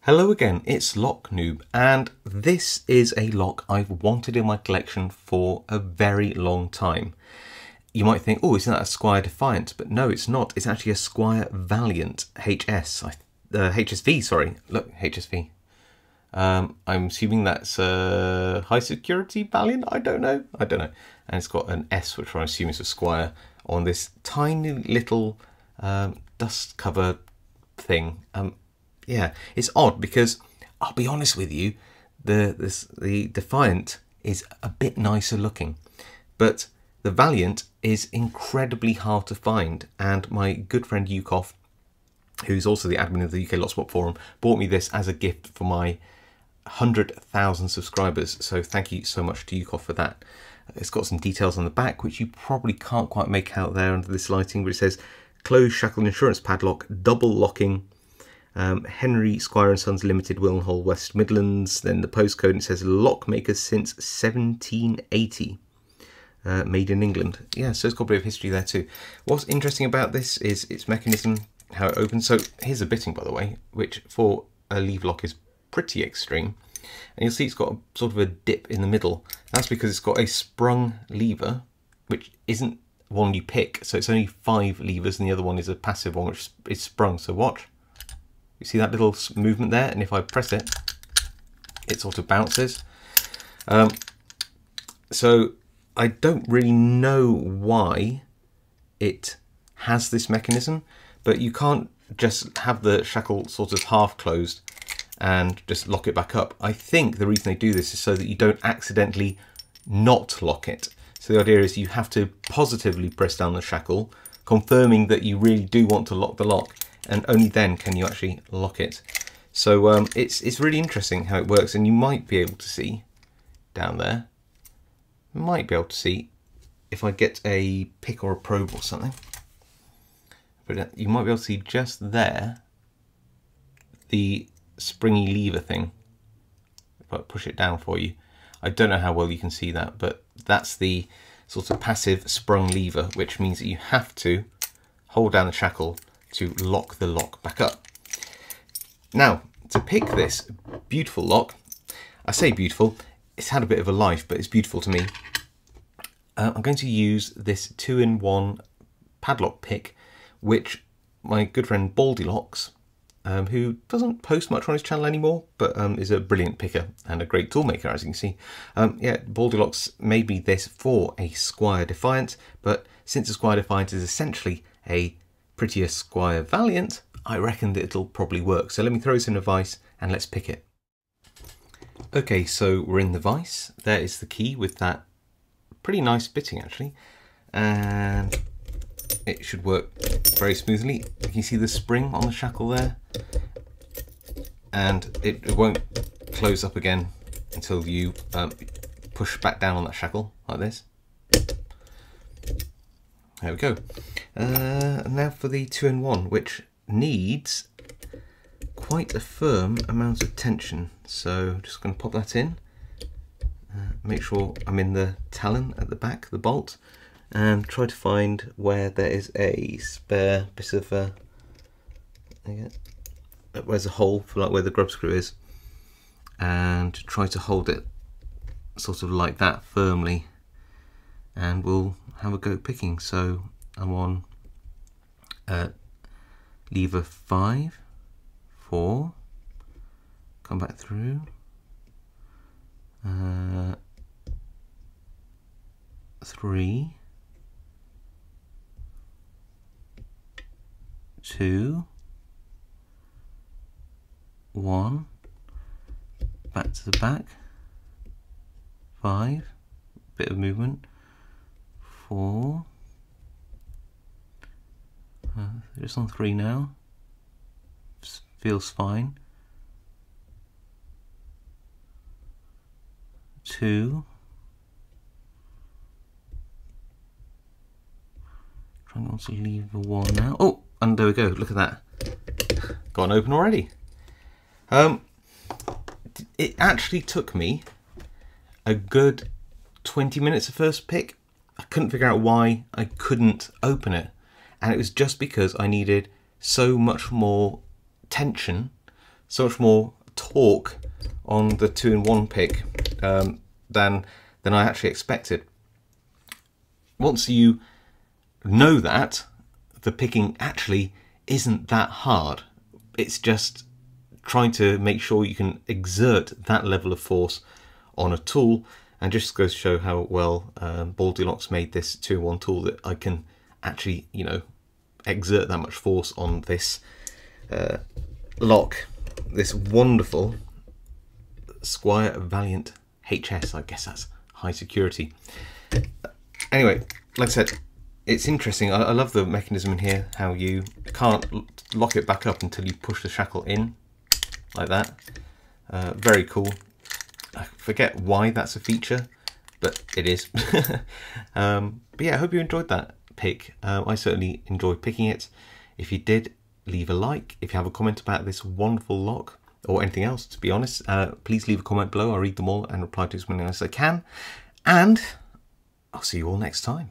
Hello again, it's Lock Noob, and this is a lock I've wanted in my collection for a very long time. You might think, oh, isn't that a Squire Defiant? But no, it's not. It's actually a Squire Valiant HSV, sorry. Look, HSV. I'm assuming that's a high security Valiant? I don't know. And it's got an S, which I assume is a Squire, on this tiny little dust cover thing. Yeah, it's odd because I'll be honest with you, the Defiant is a bit nicer looking, but the Valiant is incredibly hard to find. And my good friend Yukov, who's also the admin of the UK Locksport forum, bought me this as a gift for my 100,000 subscribers. So thank you so much to Yukov for that. It's got some details on the back, which you probably can't quite make out there under this lighting, but it says closed shackle insurance padlock, double locking. Henry Squire and Sons Limited, Willenhall, West Midlands. Then the postcode, and it says lockmakers since 1780, made in England. Yeah, so it's got a bit of history there too. What's interesting about this is its mechanism, how it opens. So here's a bitting, by the way, which for a lever lock is pretty extreme. And you'll see it's got a sort of a dip in the middle. That's because it's got a sprung lever, which isn't one you pick. So it's only 5 levers, and the other one is a passive one, which is sprung. So watch. You see that little movement there, and if I press it, it sort of bounces. So I don't really know why it has this mechanism, but you can't just have the shackle sort of half closed and just lock it back up. I think the reason they do this is so that you don't accidentally not lock it. So the idea is you have to positively press down the shackle, confirming that you really do want to lock the lock, and only then can you actually lock it. So it's really interesting how it works, and you might be able to see down there, if I get a pick or a probe or something, but you might be able to see just there the springy lever thing. If I push it down for you, I don't know how well you can see that, but that's the sort of passive sprung lever, which means that you have to hold down the shackle to lock the lock back up. Now, to pick this beautiful lock, I say beautiful, it's had a bit of a life, but it's beautiful to me. I'm going to use this 2-in-1 padlock pick, which my good friend Baldylocks, who doesn't post much on his channel anymore, but is a brilliant picker and a great tool maker, as you can see. Yeah, Baldylocks made me this for a Squire Defiant, but since a Squire Defiant is essentially a prettier Squire Valiant, I reckon that it'll probably work. So let me throw this in a vise and let's pick it. Okay, so we're in the vise. There is the key with that pretty nice bitting actually, and it should work very smoothly. You can see the spring on the shackle there, and it won't close up again until you push back down on that shackle like this. There we go. Now for the 2-in-1, which needs quite a firm amount of tension. So just going to pop that in. Make sure I'm in the talon at the back, the bolt, and try to find where there is a spare bit of where's a hole for like where the grub screw is, and try to hold it sort of like that firmly, and we'll have a go picking. So I'm on lever 5, 4, come back through, 3, 2, 1, back to the back, 5, bit of movement, 4, just on 3 now, feels fine, 2, trying on to lever 1 now, oh, and there we go, look at that, got an open already. It actually took me a good 20 minutes of first pick. I couldn't figure out why I couldn't open it, and it was just because I needed so much more tension so much more torque on the 2-in-1 pick than I actually expected. Once you know that, the picking actually isn't that hard. It's just trying to make sure you can exert that level of force on a tool, and just goes to show how well Baldy Locks made this 2-in-1 tool, that I can actually, you know, exert that much force on this lock, this wonderful Squire Valiant HS. I guess that's high security. Anyway, like I said, it's interesting. I love the mechanism in here, how you can't lock it back up until you push the shackle in, like that. Very cool. I forget why that's a feature, but it is. But yeah, I hope you enjoyed that pick. I certainly enjoyed picking it. If you did, leave a like. If you have a comment about this wonderful lock, or anything else, to be honest, please leave a comment below. I'll read them all and reply to as many as I can. And I'll see you all next time.